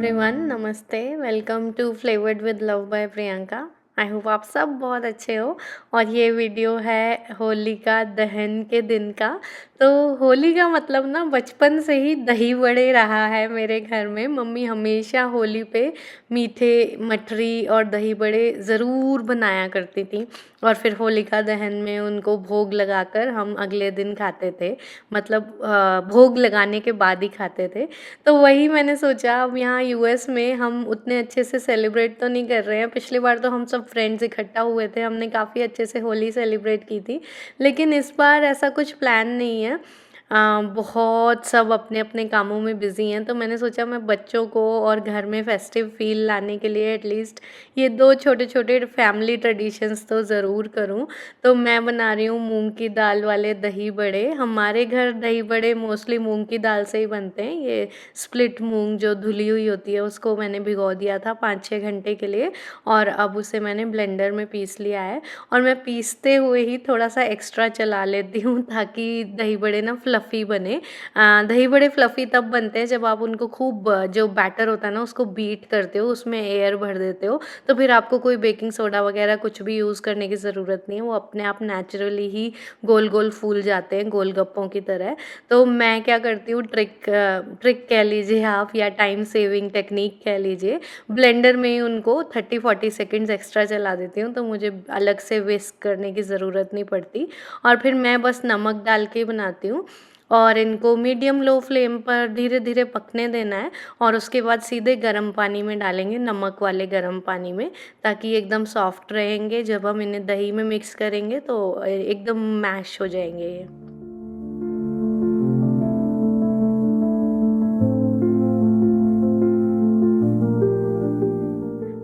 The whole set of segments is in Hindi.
एवरीवन, नमस्ते। Welcome to flavoured with love by Priyanka. I hope आप सब बहुत अच्छे हो। और ये वीडियो है होलिका दहन के दिन का। तो होली का मतलब ना बचपन से ही दही बड़े रहा है मेरे घर में। मम्मी हमेशा होली पे मीठे मठरी और दही बड़े ज़रूर बनाया करती थी। और फिर होलिका दहन में उनको भोग लगाकर हम अगले दिन खाते थे। मतलब भोग लगाने के बाद ही खाते थे। तो वही मैंने सोचा, अब यहाँ यूएस में हम उतने अच्छे से सेलिब्रेट तो नहीं कर रहे हैं। पिछली बार तो हम सब फ्रेंड्स इकट्ठा हुए थे, हमने काफ़ी अच्छे से होली सेलिब्रेट की थी। लेकिन इस बार ऐसा कुछ प्लान नहीं है। बहुत सब अपने अपने कामों में बिज़ी हैं। तो मैंने सोचा मैं बच्चों को और घर में फेस्टिव फील लाने के लिए एटलीस्ट ये दो छोटे छोटे फैमिली ट्रेडिशंस तो ज़रूर करूँ। तो मैं बना रही हूँ मूंग की दाल वाले दही बड़े। हमारे घर दही बड़े मोस्टली मूंग की दाल से ही बनते हैं। ये स्प्लिट मूंग जो धुली हुई होती है उसको मैंने भिगो दिया था 5-6 घंटे के लिए, और अब उसे मैंने ब्लेंडर में पीस लिया है। और मैं पीसते हुए ही थोड़ा सा एक्स्ट्रा चला लेती हूँ ताकि दही बड़े ना फ्लफ़ी बने। दही बड़े फ्लफ़ी तब बनते हैं जब आप उनको खूब जो बैटर होता है ना उसको बीट करते हो, उसमें एयर भर देते हो। तो फिर आपको कोई बेकिंग सोडा वगैरह कुछ भी यूज़ करने की ज़रूरत नहीं है, वो अपने आप नेचुरली ही गोल गोल फूल जाते हैं गोलगप्पों की तरह। तो मैं क्या करती हूँ, ट्रिक कह लीजिए आप या टाइम सेविंग टेक्निक कह लीजिए, ब्लेंडर में ही उनको 30-40 सेकंड्स एक्स्ट्रा चला देती हूँ। तो मुझे अलग से विस्क करने की ज़रूरत नहीं पड़ती। और फिर मैं बस नमक डाल के बनाती हूँ। और इनको मीडियम लो फ्लेम पर धीरे धीरे पकने देना है। और उसके बाद सीधे गर्म पानी में डालेंगे, नमक वाले गर्म पानी में, ताकि एकदम सॉफ्ट रहेंगे। जब हम इन्हें दही में मिक्स करेंगे तो एकदम मैश हो जाएंगे ये।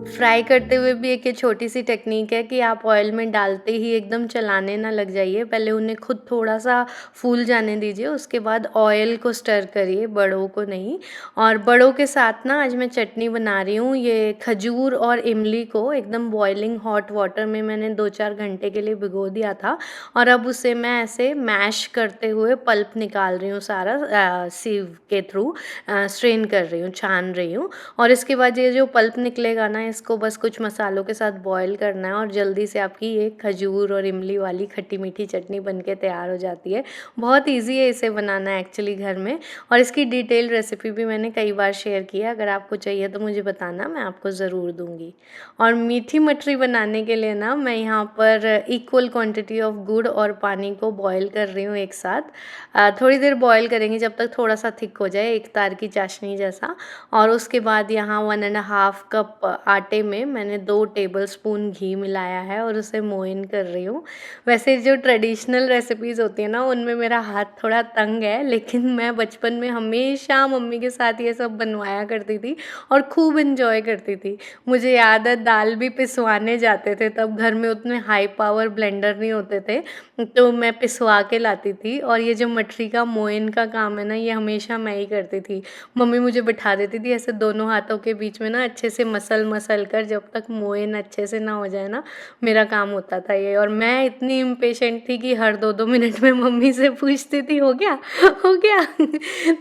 फ्राई करते हुए भी एक ये छोटी सी टेक्निक है कि आप ऑयल में डालते ही एकदम चलाने ना लग जाइए। पहले उन्हें खुद थोड़ा सा फूल जाने दीजिए, उसके बाद ऑयल को स्टर करिए, बड़ों को नहीं। और बड़ों के साथ ना आज मैं चटनी बना रही हूँ। ये खजूर और इमली को एकदम बॉइलिंग हॉट वाटर में मैंने 2-4 घंटे के लिए भिगो दिया था। और अब उसे मैं ऐसे मैश करते हुए पल्प निकाल रही हूँ सारा, सीव के थ्रू स्ट्रेन कर रही हूँ, छान रही हूँ। और इसके बाद ये जो पल्प निकलेगा ना, इसको बस कुछ मसालों के साथ बॉईल करना है और जल्दी से आपकी ये खजूर और इमली वाली खट्टी मीठी चटनी बनके तैयार हो जाती है। बहुत इजी है इसे बनाना एक्चुअली घर में। और इसकी डिटेल रेसिपी भी मैंने कई बार शेयर की है, अगर आपको चाहिए तो मुझे बताना, मैं आपको ज़रूर दूंगी। और मीठी मठरी बनाने के लिए ना मैं यहाँ पर इक्वल क्वांटिटी ऑफ गुड़ और पानी को बॉईल कर रही हूँ एक साथ। थोड़ी देर बॉईल करेंगे जब तक थोड़ा सा थिक हो जाए, एक तार की चाशनी जैसा। और उसके बाद यहाँ 1.5 कप आटे में मैंने 2 टेबलस्पून घी मिलाया है और उसे मोइन कर रही हूँ। वैसे जो ट्रेडिशनल रेसिपीज़ होती है ना उनमें मेरा हाथ थोड़ा तंग है, लेकिन मैं बचपन में हमेशा मम्मी के साथ ये सब बनवाया करती थी और खूब इन्जॉय करती थी। मुझे याद है दाल भी पिसवाने जाते थे, तब घर में उतने हाई पावर ब्लेंडर नहीं होते थे, तो मैं पिसवा के लाती थी। और ये जो मठरी का मोइन का काम है ना, ये हमेशा मैं ही करती थी। मम्मी मुझे बिठा देती थी ऐसे दोनों हाथों के बीच में ना, अच्छे से मसल मसल कर, जब तक मोइन अच्छे से ना हो जाए ना, मेरा काम होता था ये। और मैं इतनी इम्पेशेंट थी कि हर 2-2 मिनट में मम्मी से पूछती थी हो गया हो गया।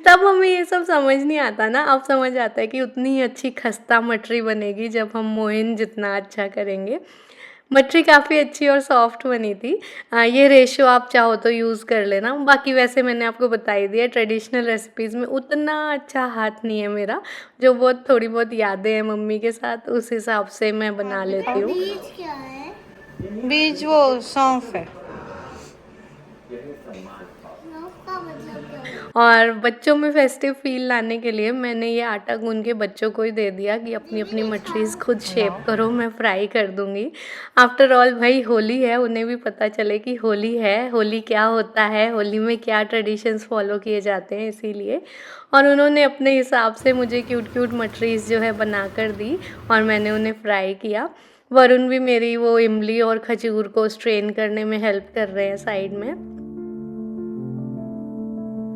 तब हमें ये सब समझ नहीं आता ना, अब समझ आता है कि उतनी अच्छी खस्ता मठरी बनेगी जब हम मोइन जितना अच्छा करेंगे। मठरी काफ़ी अच्छी और सॉफ्ट बनी थी। ये रेशो आप चाहो तो यूज़ कर लेना। बाकी वैसे मैंने आपको बता ही दिया, ट्रेडिशनल रेसिपीज़ में उतना अच्छा हाथ नहीं है मेरा। जो बहुत थोड़ी बहुत यादें हैं मम्मी के साथ, उस हिसाब से मैं बना लेती हूँ। बीज क्या है? बीज वो सौंफ है। नौफ का मतलब क्या है? और बच्चों में फेस्टिव फील लाने के लिए मैंने ये आटा गूंद के बच्चों को ही दे दिया कि अपनी अपनी दीदी मठरीज खाओ। खुद शेप करो, मैं फ्राई कर दूंगी। आफ्टर ऑल भाई होली है, उन्हें भी पता चले कि होली है, होली क्या होता है, होली में क्या ट्रेडिशंस फॉलो किए जाते हैं, इसीलिए। और उन्होंने अपने हिसाब से मुझे क्यूट क्यूट मठरीज जो है बना कर दी और मैंने उन्हें फ्राई किया। वरुण भी मेरी वो इमली और खजूर को स्ट्रेन करने में हेल्प कर रहे हैं साइड में।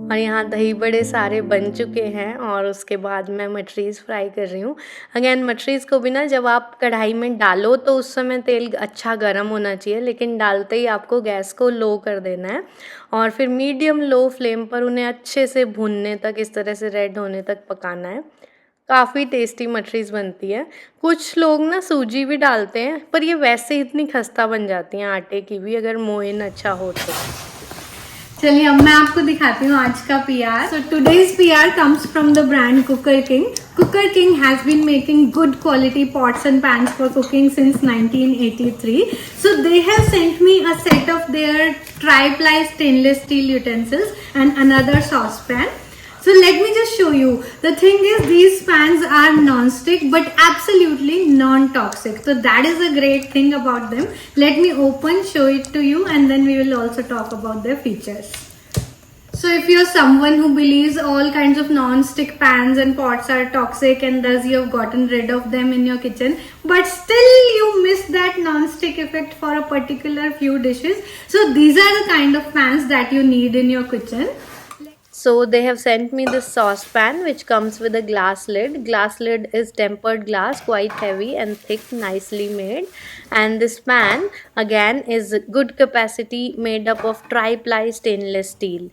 और यहाँ दही बड़े सारे बन चुके हैं और उसके बाद मैं मटरीज़ फ्राई कर रही हूँ। अगेन मटरीज़ को भी ना जब आप कढ़ाई में डालो तो उस समय तेल अच्छा गर्म होना चाहिए, लेकिन डालते ही आपको गैस को लो कर देना है और फिर मीडियम लो फ्लेम पर उन्हें अच्छे से भूनने तक, इस तरह से रेड होने तक पकाना है। काफ़ी टेस्टी मठरीज बनती है। कुछ लोग ना सूजी भी डालते हैं, पर ये वैसे इतनी खस्ता बन जाती हैं आटे की भी, अगर मोइन अच्छा हो तो। चलिए अब मैं आपको दिखाती हूँ आज का PR। So today's PR comes from the brand cooker king. Cooker king has been making good quality pots and pans for cooking since 1983. So they have sent me a set of their tri-ply stainless steel utensils and another saucepan. So let me just show you. The thing is, these pans are non-stick but absolutely non-toxic. So that is a great thing about them. Let me open, show it to you, and then we will also talk about their features. So if you're someone who believes all kinds of non-stick pans and pots are toxic and thus you have gotten rid of them in your kitchen, but still you miss that non-stick effect for a particular few dishes, so these are the kind of pans that you need in your kitchen. So they have sent me this saucepan which comes with a glass lid. Glass lid is tempered glass, quite heavy and thick, nicely made. And this pan again is good capacity, made up of tri-ply stainless steel.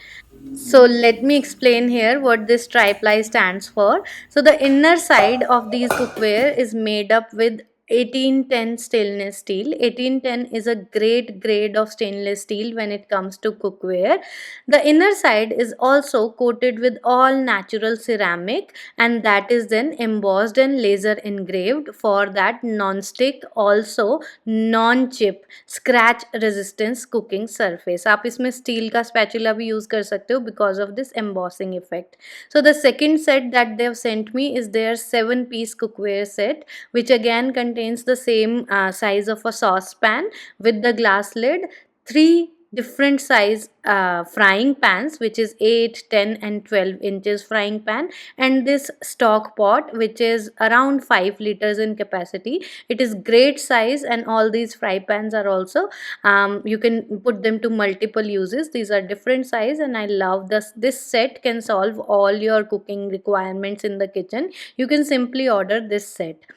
So let me explain here what this tri-ply stands for. So the inner side of these cookware is made up with 1810 stainless steel. 1810 is a great grade of stainless steel when it comes to cookware. The inner side is also coated with all natural ceramic, and that is then embossed and laser engraved for that non-stick, also non-chip, scratch resistance cooking surface. आप इसमें स्टील का spatula भी use कर सकते हो because of this embossing effect. So the second set that they have sent me is their 7-piece cookware set, which again contains the same size of a saucepan with the glass lid, 3 different size frying pans, which is 8, 10 and 12 inches frying pan, and this stock pot which is around 5 liters in capacity. It is great size, and all these fry pans are also you can put them to multiple uses. These are different size, and I love this set can solve all your cooking requirements in the kitchen. You can simply order this set.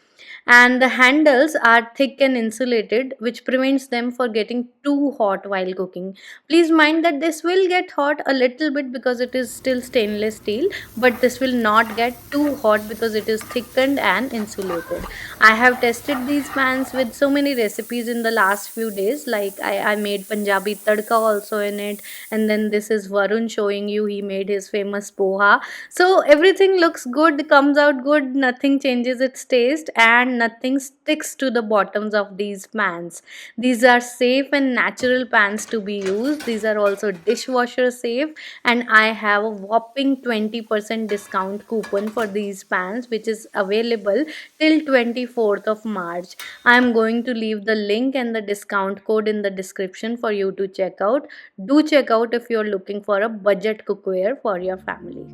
And the handles are thick and insulated, which prevents them for getting too hot while cooking. Please mind that this will get hot a little bit because it is still stainless steel, but this will not get too hot because it is thickened and insulated. I have tested these pans with so many recipes in the last few days, like I made Punjabi tadka also in it, and then this is Varun showing you he made his famous poha. So everything looks good, comes out good, nothing changes its taste, and nothing sticks to the bottoms of these pans. These are safe and natural pans to be used. These are also dishwasher safe, and I have a whopping 20% discount coupon for these pans, which is available till 24th of March. I am going to leave the link and the discount code in the description for you to check out. Do check out if you're looking for a budget cookware for your family.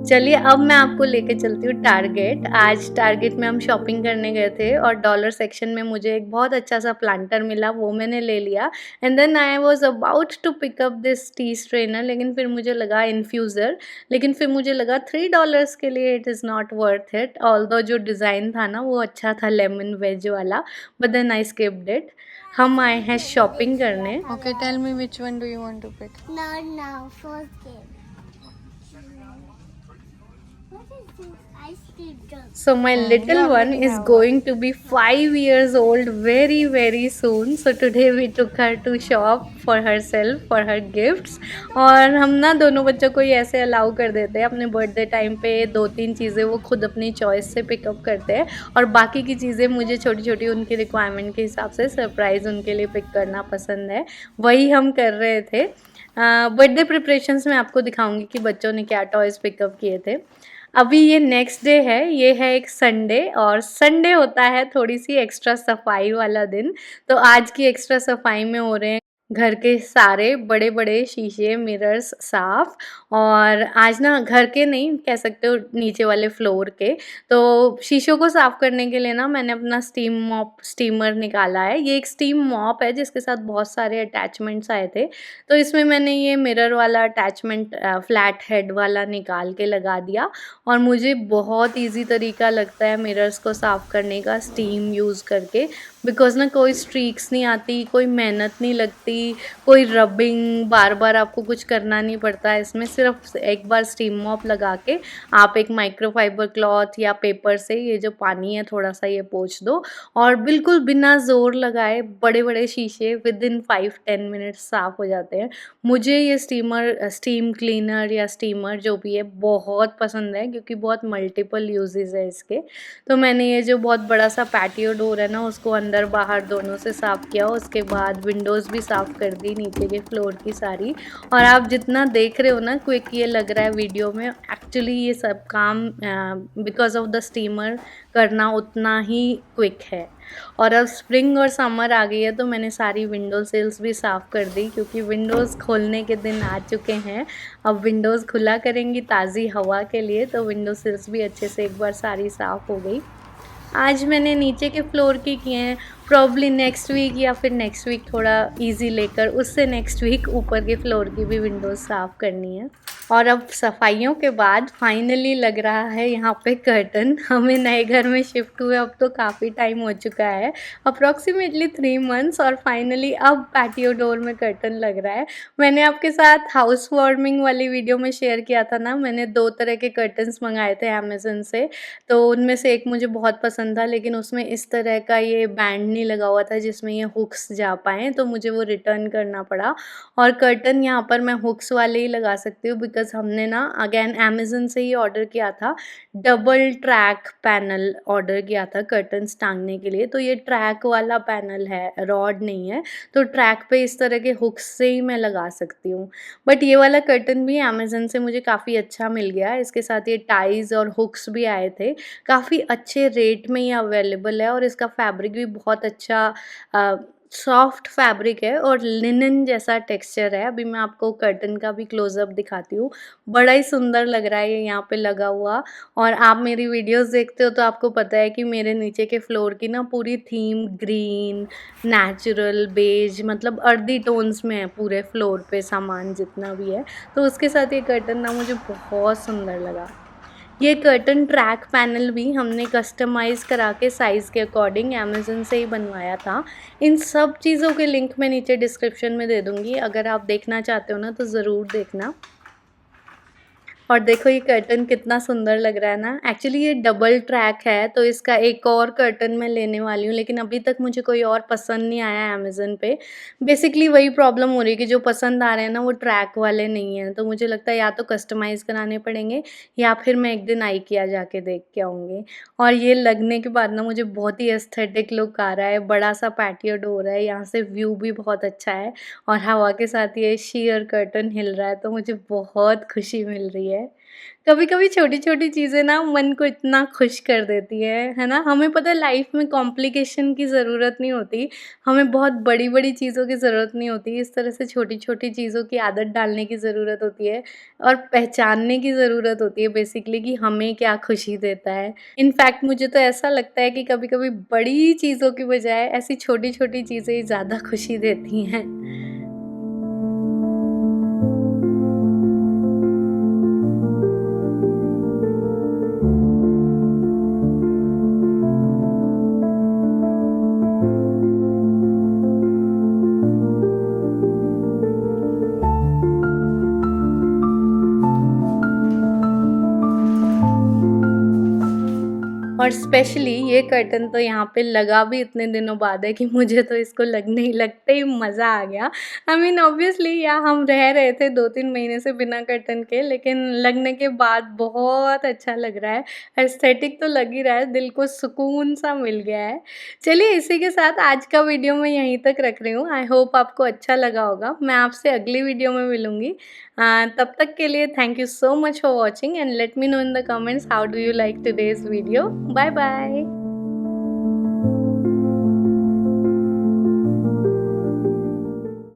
चलिए अब मैं आपको लेके चलती हूँ टारगेट। आज टारगेट में हम शॉपिंग करने गए थे और डॉलर सेक्शन में मुझे एक बहुत अच्छा सा प्लांटर मिला, वो मैंने ले लिया। And then I was about to pick up this tea strainer, लेकिन फिर मुझे लगा इन्फ्यूज़र, लेकिन फिर मुझे लगा $3 के लिए it is not worth it. Although जो डिज़ाइन था ना वो अच्छा था, लेमन वेज वाला, but then I skipped it. हम आए हैं शॉपिंग करने। Okay, tell me which one do you want to pick? Not now, first game. What is this ice cream truck? So my little yeah, one we is have going to be 5 years old very soon. So today we took her to shop for herself, for her gifts. और हम ना दोनों बच्चों को ही ऐसे अलाउ कर देते हैं अपने बर्थडे टाइम पे 2-3 चीज़ें वो खुद अपनी चॉइस से पिकअप करते हैं, और बाकी की चीज़ें मुझे छोटी छोटी उनकी रिक्वायरमेंट के हिसाब से सरप्राइज़ उनके लिए पिक करना पसंद है। वही हम कर रहे थे। बर्थडे प्रिपरेशंस में आपको दिखाऊंगी कि बच्चों ने क्या टॉयज़ पिकअप किए थे। अभी ये नेक्स्ट डे है, ये है एक संडे, और संडे होता है थोड़ी सी एक्स्ट्रा सफाई वाला दिन। तो आज की एक्स्ट्रा सफाई में हो रहे हैं घर के सारे बड़े बड़े शीशे, मिरर्स साफ़। और आज ना घर के नहीं कह सकते हो, नीचे वाले फ्लोर के। तो शीशों को साफ़ करने के लिए ना मैंने अपना स्टीमर निकाला है। ये एक स्टीम मॉप है जिसके साथ बहुत सारे अटैचमेंट्स आए थे, तो इसमें मैंने ये मिरर वाला अटैचमेंट फ्लैट हेड वाला निकाल के लगा दिया। और मुझे बहुत ईजी तरीका लगता है मिरर्स को साफ़ करने का स्टीम यूज़ करके। बिकॉज़ ना कोई स्ट्रीक्स नहीं आती, कोई मेहनत नहीं लगती, कोई रबिंग, बार-बार आपको कुछ करना नहीं पड़ता है। इसमें सिर्फ एक बार स्टीम मॉप लगा के आप एक माइक्रोफाइबर क्लॉथ या पेपर से ये जो पानी है थोड़ा-सा ये पोंछ दो और बिल्कुल बिना ज़ोर लगाए बड़े-बड़े शीशे विदिन 5-10 मिनट्स साफ़ हो जाते हैं। मुझे ये स्टीम क्लीनर या स्टीमर जो भी है बहुत पसंद है क्योंकि बहुत मल्टीपल यूजेस है इसके। तो मैंने ये जो बहुत बड़ा सा पैटियो डोर है ना उसको अंदर बाहर दोनों से साफ़ किया, उसके बाद विंडोज़ भी साफ़ कर दी नीचे के फ्लोर की सारी। और आप जितना देख रहे हो ना क्विक ये लग रहा है वीडियो में, एक्चुअली ये सब काम बिकॉज ऑफ द स्टीमर करना उतना ही क्विक है। और अब स्प्रिंग और समर आ गई है तो मैंने सारी विंडो सिल्स भी साफ़ कर दी क्योंकि विंडोज़ खोलने के दिन आ चुके हैं। अब विंडोज़ खुला करेंगी ताज़ी हवा के लिए, तो विंडो सिल्स भी अच्छे से एक बार सारी साफ़ हो गई। आज मैंने नीचे के फ्लोर की किए हैं, प्रॉब्ली नेक्स्ट वीक या फिर नेक्स्ट वीक थोड़ा इजी लेकर उससे नेक्स्ट वीक ऊपर के फ्लोर की भी विंडोज़ साफ़ करनी है। और अब सफाइयों के बाद फाइनली लग रहा है यहाँ पे कर्टन। हमें नए घर में शिफ्ट हुए अब तो काफ़ी टाइम हो चुका है, अप्रॉक्सीमेटली 3 मंथ्स, और फाइनली अब पैटियो डोर में कर्टन लग रहा है। मैंने आपके साथ हाउस वार्मिंग वाली वीडियो में शेयर किया था ना, मैंने 2 तरह के कर्टन्स मंगाए थे अमेज़न से, तो उनमें से एक मुझे बहुत पसंद था लेकिन उसमें इस तरह का ये बैंड नहीं लगा हुआ था जिसमें ये हुक्स जा पाएँ, तो मुझे वो रिटर्न करना पड़ा। और कर्टन यहाँ पर मैं हुक्स वाले ही लगा सकती हूँ बिकॉज़ हमने ना अगेन अमेज़न से ही ऑर्डर किया था, डबल ट्रैक पैनल ऑर्डर किया था कर्टन्स टांगने के लिए। तो ये ट्रैक वाला पैनल है, रॉड नहीं है, तो ट्रैक पे इस तरह के हुक्स से ही मैं लगा सकती हूँ। बट ये वाला कर्टन भी अमेज़न से मुझे काफ़ी अच्छा मिल गया, इसके साथ ये टाइज़ और हुक्स भी आए थे, काफ़ी अच्छे रेट में ये अवेलेबल है और इसका फैब्रिक भी बहुत अच्छा सॉफ्ट फैब्रिक है और लिनन जैसा टेक्सचर है। अभी मैं आपको कर्टन का भी क्लोज़अप दिखाती हूँ, बड़ा ही सुंदर लग रहा है ये यहाँ पे लगा हुआ। और आप मेरी वीडियोस देखते हो तो आपको पता है कि मेरे नीचे के फ्लोर की ना पूरी थीम ग्रीन, नेचुरल, बेज, मतलब अर्दी टोन्स में है पूरे फ्लोर पे सामान जितना भी है, तो उसके साथ ये कर्टन ना मुझे बहुत सुंदर लगा। ये कर्टन ट्रैक पैनल भी हमने कस्टमाइज़ करा के साइज़ के अकॉर्डिंग अमेज़न से ही बनवाया था। इन सब चीज़ों के लिंक मैं नीचे डिस्क्रिप्शन में दे दूँगी, अगर आप देखना चाहते हो ना तो ज़रूर देखना। और देखो ये कर्टन कितना सुंदर लग रहा है ना। एक्चुअली ये डबल ट्रैक है तो इसका एक और कर्टन मैं लेने वाली हूँ, लेकिन अभी तक मुझे कोई और पसंद नहीं आया है अमेज़न पे। बेसिकली वही प्रॉब्लम हो रही है कि जो पसंद आ रहे हैं ना वो ट्रैक वाले नहीं हैं, तो मुझे लगता है या तो कस्टमाइज़ कराने पड़ेंगे या फिर मैं एक दिन IKEA जाके देख के आऊँगी। और ये लगने के बाद ना मुझे बहुत ही एस्थेटिक लुक आ रहा है, बड़ा सा पैटियो डोर है, यहाँ से व्यू भी बहुत अच्छा है और हवा के साथ ये शेयर कर्टन हिल रहा है तो मुझे बहुत खुशी मिल रही है। कभी-कभी छोटी-छोटी चीज़ें ना मन को इतना खुश कर देती है ना? हमें पता है लाइफ में कॉम्प्लिकेशन की ज़रूरत नहीं होती, हमें बहुत बड़ी-बड़ी चीज़ों की ज़रूरत नहीं होती, इस तरह से छोटी-छोटी चीज़ों की आदत डालने की ज़रूरत होती है और पहचानने की ज़रूरत होती है बेसिकली कि हमें क्या खुशी देता है। इनफैक्ट मुझे तो ऐसा लगता है कि कभी-कभी बड़ी चीज़ों की बजाय ऐसी छोटी-छोटी चीज़ें ही ज़्यादा खुशी देती हैं। और स्पेशली ये कर्टन तो यहाँ पे लगा भी इतने दिनों बाद है कि मुझे तो इसको लगते ही मज़ा आ गया। आई मीन ऑब्वियसली यहाँ हम रह रहे थे 2-3 महीने से बिना कर्टन के, लेकिन लगने के बाद बहुत अच्छा लग रहा है। एस्थेटिक तो लग ही रहा है, दिल को सुकून सा मिल गया है। चलिए इसी के साथ आज का वीडियो मैं यहीं तक रख रही हूँ। आई होप आपको अच्छा लगा होगा। मैं आपसे अगली वीडियो में मिलूँगी। तब तक के लिए thank you so much for watching and let me know in the comments how do you like today's video. Bye bye.